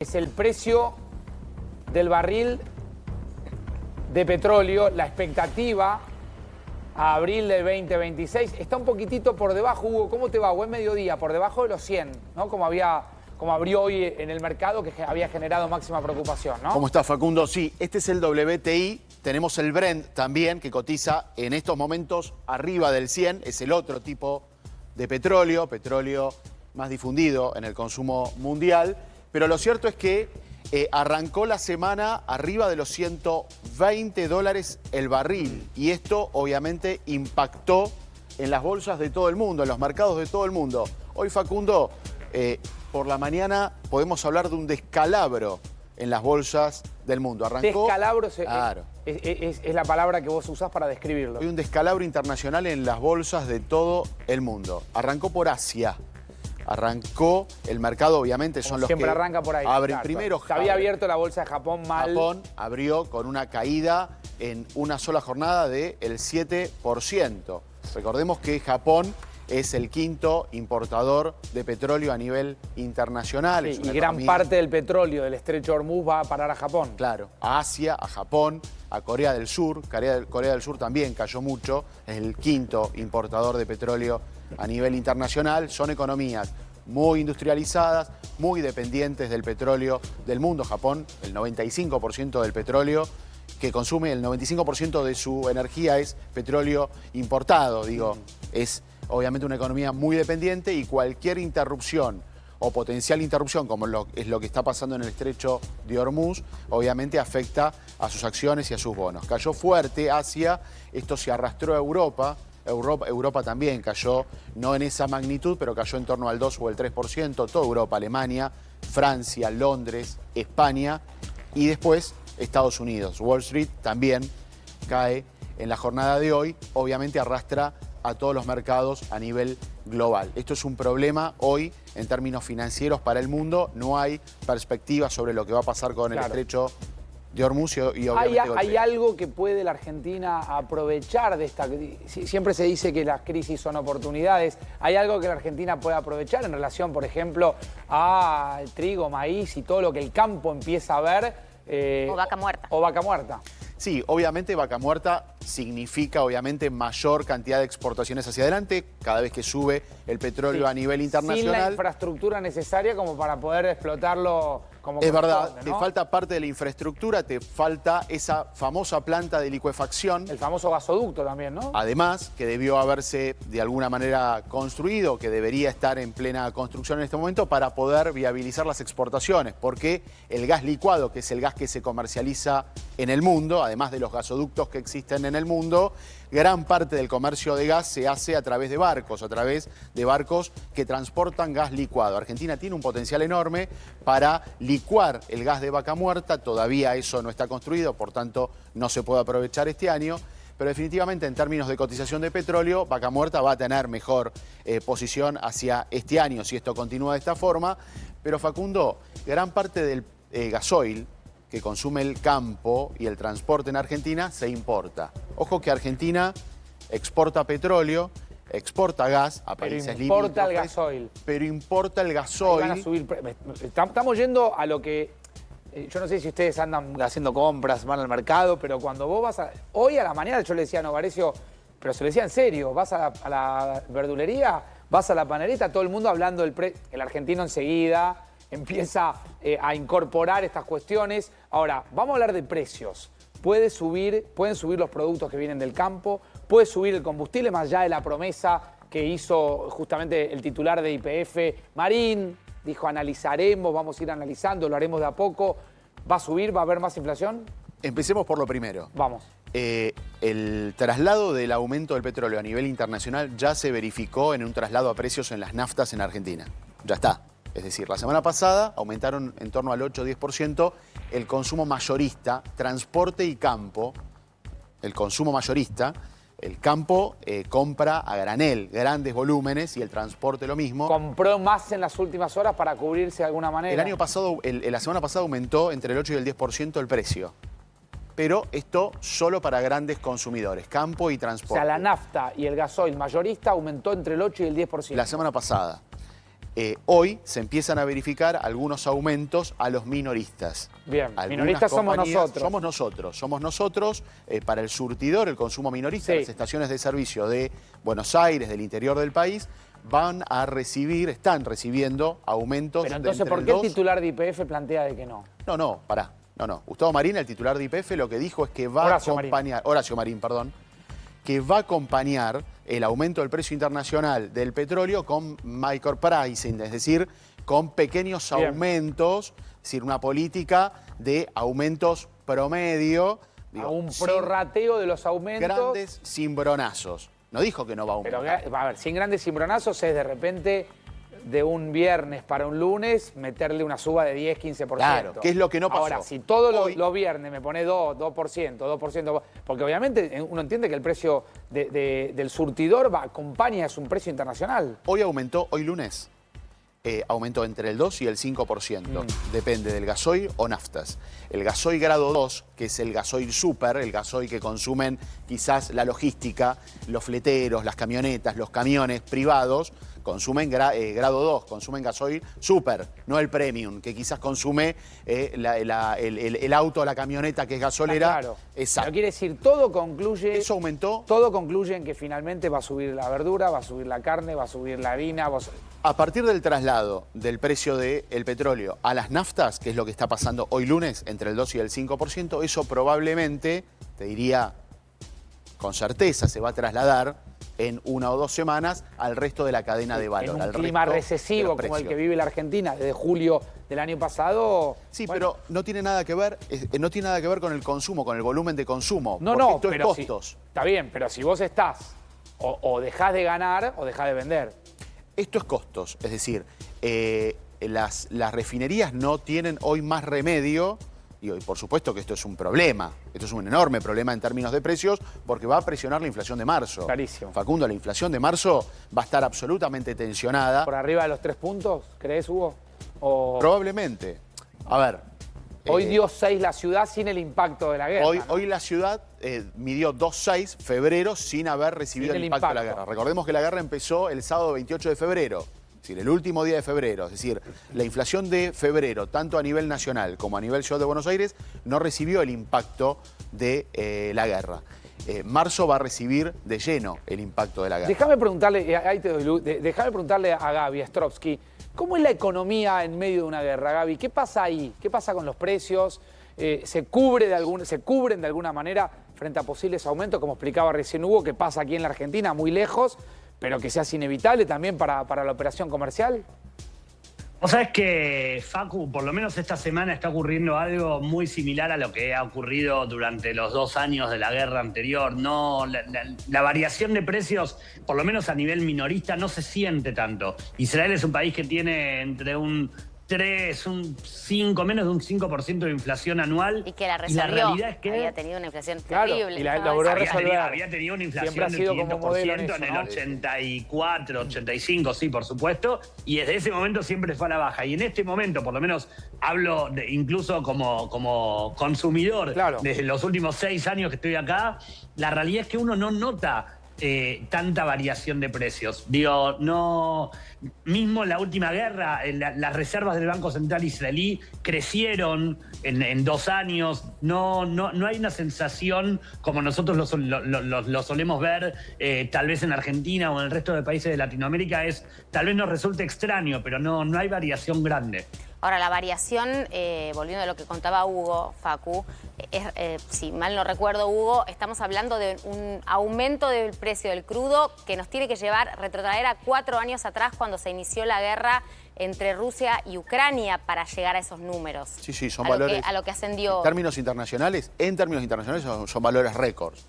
Es el precio del barril de petróleo, la expectativa a abril del 2026. Está un poquitito por debajo, Hugo. ¿Cómo te va? Buen mediodía, por debajo de los 100, ¿no? Como abrió hoy en el mercado, que había generado máxima preocupación, ¿no? ¿Cómo está, Facundo? Sí, este es el WTI. Tenemos el Brent también, que cotiza en estos momentos arriba del 100. Es el otro tipo de petróleo más difundido en el consumo mundial. Pero lo cierto es que arrancó la semana arriba de los $120 el barril. Y esto obviamente impactó en las bolsas de todo el mundo, en los mercados de todo el mundo. Hoy, Facundo, por la mañana podemos hablar de un descalabro en las bolsas del mundo. Arrancó, descalabro claro. es la palabra que vos usás para describirlo. Hay un descalabro internacional en las bolsas de todo el mundo. Arrancó por Asia. Arrancó el mercado, obviamente, son los que siempre arranca por ahí. abren Claro, primero. Se había abierto la bolsa de Japón mal. Japón abrió con una caída en una sola jornada del 7%. Recordemos que Japón es el quinto importador de petróleo a nivel internacional. Sí, y gran parte del petróleo del estrecho de Hormuz va a parar a Japón. Claro, a Asia, a Japón, a Corea del Sur. Corea del Sur también cayó mucho. Es el quinto importador de petróleo a nivel internacional. Son economías muy industrializadas, muy dependientes del petróleo del mundo. Japón, el 95% del petróleo que consume, el 95% de su energía es petróleo importado. Digo, es obviamente una economía muy dependiente y cualquier interrupción o potencial interrupción, como es lo que está pasando en el estrecho de Hormuz, obviamente afecta a sus acciones y a sus bonos. Cayó fuerte Asia, esto se arrastró a Europa. Europa también cayó, no en esa magnitud, pero cayó en torno al 2 o el 3%. Toda Europa, Alemania, Francia, Londres, España y después Estados Unidos. Wall Street también cae en la jornada de hoy, obviamente arrastra a todos los mercados a nivel global. Esto es un problema hoy en términos financieros para el mundo. No hay perspectiva sobre lo que va a pasar con el estrecho de Hormuz y obviamente ¿Hay algo que puede la Argentina aprovechar de esta? Siempre se dice que las crisis son oportunidades. ¿Hay algo que la Argentina puede aprovechar en relación, por ejemplo, al trigo, maíz y todo lo que el campo empieza a ver? O vaca muerta. O vaca muerta. Sí, obviamente vaca muerta significa obviamente mayor cantidad de exportaciones hacia adelante cada vez que sube el petróleo a nivel internacional. Sin la infraestructura necesaria como para poder explotarlo como es verdad, corresponde, ¿no? Te falta parte de la infraestructura, te falta esa famosa planta de licuefacción. El famoso gasoducto también, ¿no? Además, que debió haberse de alguna manera construido, que debería estar en plena construcción en este momento para poder viabilizar las exportaciones, porque el gas licuado, que es el gas que se comercializa en el mundo, además de los gasoductos que existen en el mundo, gran parte del comercio de gas se hace a través de barcos que transportan gas licuado. Argentina tiene un potencial enorme para licuar el gas de vaca muerta, todavía eso no está construido, por tanto no se puede aprovechar este año, pero definitivamente en términos de cotización de petróleo, vaca muerta va a tener mejor posición hacia este año si esto continúa de esta forma. Pero Facundo, gran parte del gasoil que consume el campo y el transporte en Argentina se importa. Ojo que Argentina exporta petróleo, exporta gas a países limítrofes. Pero importa el gasoil. Pero importa el gasoil. Van a subir. Estamos yendo a lo que... Yo no sé si ustedes andan haciendo compras, van al mercado, pero cuando vos vas a... Hoy a la mañana yo le decía a Novarecio, pero se lo decía en serio, vas a la verdulería, vas a la panerita, todo el mundo hablando del precio. El argentino enseguida empieza a incorporar estas cuestiones. Ahora, vamos a hablar de precios. Pueden subir los productos que vienen del campo, puede subir el combustible, más allá de la promesa que hizo justamente el titular de YPF, Marín. Dijo, analizaremos, vamos a ir analizando, lo haremos de a poco. ¿Va a subir? ¿Va a haber más inflación? Empecemos por lo primero. Vamos. El traslado del aumento del petróleo a nivel internacional ya se verificó en un traslado a precios en las naftas en Argentina. Ya está. Es decir, la semana pasada aumentaron en torno al 8 o 10% el consumo mayorista, transporte y campo. El consumo mayorista, el campo compra a granel, grandes volúmenes, y el transporte lo mismo. ¿Compró más en las últimas horas para cubrirse de alguna manera? El año pasado, la semana pasada aumentó entre el 8 y el 10% el precio. Pero esto solo para grandes consumidores, campo y transporte. O sea, la nafta y el gasoil mayorista aumentó entre el 8 y el 10%. La semana pasada. Hoy se empiezan a verificar algunos aumentos a los minoristas. Bien, Algunas minoristas somos nosotros. Somos nosotros. Para el surtidor, el consumo minorista, Sí. las estaciones de servicio de Buenos Aires, del interior del país, están recibiendo aumentos. Pero entonces, entre ¿por el qué el 2? titular de YPF plantea de que no? No, pará. No. Gustavo Marín, el titular de YPF, lo que dijo es que va Horacio a acompañar... Horacio Marín, perdón. Que va a acompañar el aumento del precio internacional del petróleo con micro pricing, es decir, con pequeños Bien. aumentos, es decir, una política de aumentos promedio. A un prorrateo de los aumentos. Grandes cimbronazos. No dijo que no va a Pero, aumentar. a ver, sin grandes cimbronazos es de repente de un viernes para un lunes meterle una suba de 10, 15%. Claro, que es lo que no pasó. Ahora, si todos Hoy- los viernes me pone 2%, porque obviamente uno entiende que el precio del surtidor acompaña, es un precio internacional. Hoy aumentó, hoy lunes, aumentó entre el 2 y el 5%. Depende del gasoil o naftas. El gasoil grado 2, que es el gasoil super, el gasoil que consumen quizás la logística, los fleteros, las camionetas, los camiones privados, consumen grado 2, consumen gasoil super, no el premium, que quizás consume el auto o la camioneta que es gasolera. Claro. Exacto. Pero quiere decir, todo concluye... Eso aumentó. Todo concluye en que finalmente va a subir la verdura, va a subir la carne, va a subir la harina. A partir del traslado del precio del petróleo a las naftas, que es lo que está pasando hoy lunes, entre el 2 y el 5%, eso probablemente, te diría con certeza, se va a trasladar en 1 o 2 semanas al resto de la cadena de valor. En un al clima resto de recesivo los como el que precios. vive la Argentina desde julio del año pasado. Sí, bueno, pero no tiene nada que ver, no tiene nada que ver con el consumo, con el volumen de consumo. No, porque no, esto es pero costos. está bien, pero si vos estás o dejás de ganar o dejás de vender. Esto es costos, es decir, las refinerías no tienen hoy más remedio, y hoy por supuesto que esto es un problema, esto es un enorme problema en términos de precios, porque va a presionar la inflación de marzo. Clarísimo. Facundo, la inflación de marzo va a estar absolutamente tensionada. ¿Por arriba de los 3 puntos, crees, Hugo? O Probablemente. A ver. hoy dio 6 la ciudad sin el impacto de la guerra. ¿no? Hoy la ciudad midió 2,6 febrero sin haber recibido Sin el el impacto de la impacto. guerra. Recordemos que la guerra empezó el sábado 28 de febrero, es decir, el último día de febrero. Es decir, la inflación de febrero, tanto a nivel nacional como a nivel Ciudad de Buenos Aires, no recibió el impacto de la guerra. Marzo va a recibir de lleno el impacto de la guerra. Déjame preguntarle, ahí te doy luz, déjame preguntarle a Gaby Ostrovsky, ¿cómo es la economía en medio de una guerra, Gaby? ¿Qué pasa ahí? ¿Qué pasa con los precios? ¿Se cubren de alguna manera frente a posibles aumentos, como explicaba recién Hugo, que pasa aquí en la Argentina, muy lejos, pero que se hace inevitable también para la operación comercial? Vos sabés que, Facu, por lo menos esta semana está ocurriendo algo muy similar a lo que ha ocurrido durante los 2 años de la guerra anterior. No, la variación de precios, por lo menos a nivel minorista, no se siente tanto. Israel es un país que tiene entre un 3, un 5, menos de un 5% de inflación anual. Y que la Y resolvió. la realidad es que había tenido una inflación Claro, terrible. y la estaba logró desarrollada. resolver. Había tenido una Siempre ha inflación sido del como 500% modelo en en eso, el ¿no? 84, 85, sí, por supuesto. Y desde ese momento siempre fue a la baja. Y en este momento, por lo menos hablo incluso como consumidor, Claro. desde los últimos 6 años que estoy acá, la realidad es que uno no nota tanta variación de precios. Digo, no. Mismo en la última guerra, las reservas del Banco Central israelí crecieron en 2 años. No hay una sensación como nosotros lo solemos ver, tal vez en Argentina o en el resto de países de Latinoamérica. Tal vez nos resulte extraño, pero no hay variación grande. Ahora, la variación, volviendo a lo que contaba Hugo, Facu, si mal no recuerdo, Hugo, estamos hablando de un aumento del precio del crudo que nos tiene que retrotraer a 4 años atrás cuando se inició la guerra entre Rusia y Ucrania para llegar a esos números. Sí, son a valores. a lo que ascendió. En términos internacionales son valores récords.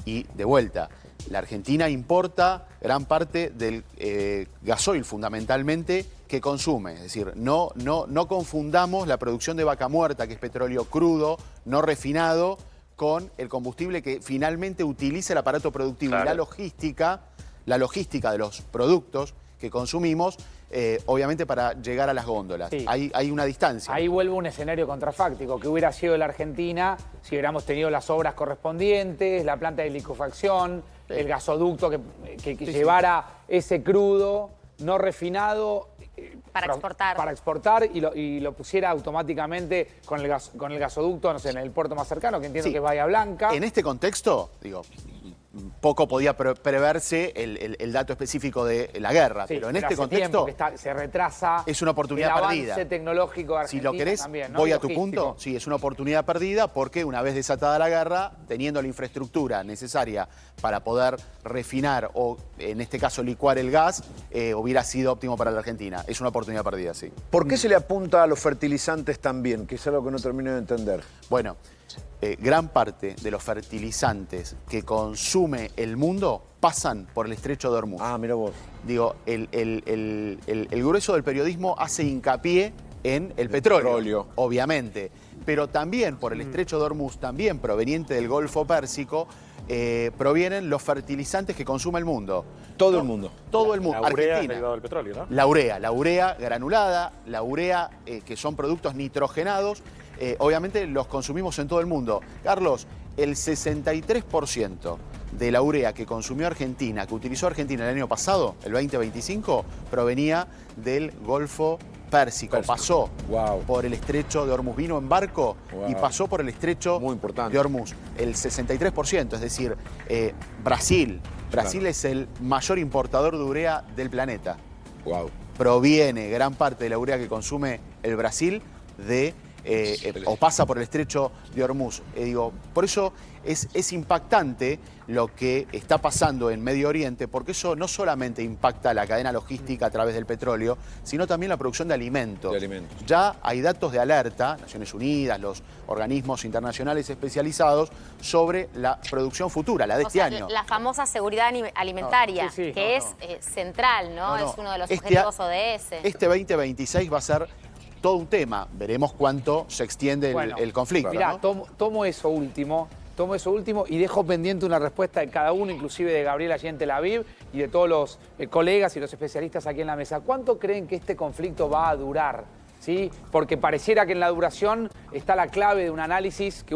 Y de vuelta, la Argentina importa gran parte del gasoil fundamentalmente que consume. Es decir, no confundamos la producción de vaca muerta, que es petróleo crudo, no refinado, con el combustible que finalmente utiliza el aparato productivo. Claro. Y la logística de los productos que consumimos, obviamente para llegar a las góndolas. Sí. Hay una distancia. Ahí vuelve un escenario contrafáctico, que hubiera sido la Argentina si hubiéramos tenido las obras correspondientes, la planta de licuefacción, el gasoducto que llevara ese crudo no refinado Para exportar. Para exportar y lo pusiera automáticamente con el gasoducto, no sé, en el puerto más cercano, que entiendo Sí. que es Bahía Blanca. En este contexto, digo, poco podía preverse el dato específico de la guerra, Sí, pero en pero este hace contexto tiempo que se retrasa es una oportunidad el avance perdida. tecnológico de Si Argentina lo querés, también, ¿no? voy a tu Logístico. punto. Sí, es una oportunidad perdida porque una vez desatada la guerra, teniendo la infraestructura necesaria para poder refinar o, en este caso, licuar el gas, hubiera sido óptimo para la Argentina. Es una oportunidad perdida, sí. ¿Por qué se le apunta a los fertilizantes también? Que es algo que no termino de entender. Bueno, gran parte de los fertilizantes que consume el mundo pasan por el estrecho de Hormuz. Ah, mira vos. Digo, el grueso del periodismo hace hincapié en el petróleo, obviamente, pero también por el estrecho de Hormuz, también proveniente del Golfo Pérsico, provienen los fertilizantes que consume el mundo. Todo el mundo. Todo el mundo. La urea es Argentina. derivado del petróleo, ¿no? La urea granulada, la urea que son productos nitrogenados, obviamente los consumimos en todo el mundo. Carlos, el 63% de la urea que consumió Argentina, que utilizó Argentina el año pasado, el 2025, provenía del Golfo Pérsico. Pasó por el estrecho de Hormuz, vino en barco y pasó por el estrecho Muy importante. de Hormuz. El 63%, es decir, Brasil es el mayor importador de urea del planeta. Wow. Proviene gran parte de la urea que consume el Brasil de o pasa por el estrecho de Hormuz. Digo, por eso es impactante lo que está pasando en Medio Oriente, porque eso no solamente impacta la cadena logística a través del petróleo, sino también la producción de alimentos. Ya hay datos de alerta, Naciones Unidas, los organismos internacionales especializados, sobre la producción futura, la de este año. La famosa seguridad alimentaria, que es central, ¿no? Es uno de los objetivos ODS. Este 2026 va a ser todo un tema. Veremos cuánto se extiende el conflicto. Mirá, ¿no? tomo eso último y dejo pendiente una respuesta de cada uno, inclusive de Gabriel allí en Tel Aviv y de todos los colegas y los especialistas aquí en la mesa. ¿Cuánto creen que este conflicto va a durar? ¿Sí? Porque pareciera que en la duración está la clave de un análisis que uno